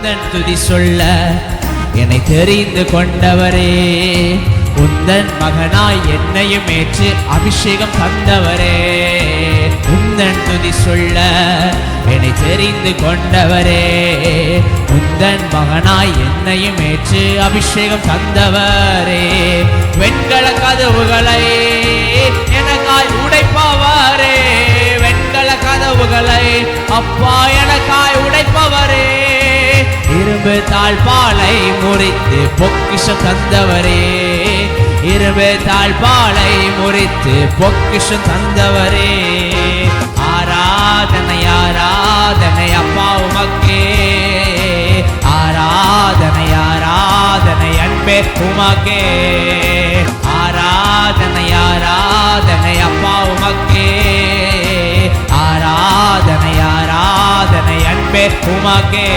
உந்தன் துதி சொல்ல என்னை தெரிந்து கொண்டவரே, உந்தன் மகனாய் என்னையும் ஏற்று அபிஷேகம் தந்தவரே. உந்தன் துதி சொல்ல என்னை தெரிந்து கொண்டவரே, உந்தன் மகனாய் என்னையும் ஏற்று அபிஷேகம் தந்தவரே. வெண்கல கதவுகளை எனக்காய் உடைப்பவரே, வெண்கல கதவுகளை அப்பா எனக்காய் உடைப்பவரே. இரும்பு தாழ்பாலை முறித்து பொக்கிஷம் தந்தவரே, இரும்பு தாழ்பாலை முறித்து பொக்கிஷம் தந்தவரே. ஆராதனை ஆராதனை அப்பா உமக்கே, ஆராதனை ஆராதனை அன்பே உமக்கே, ஆராதனை ஆராதனை அப்பா உமக்கே, ஆராதனை ஆராதனை அன்பே உமக்கே.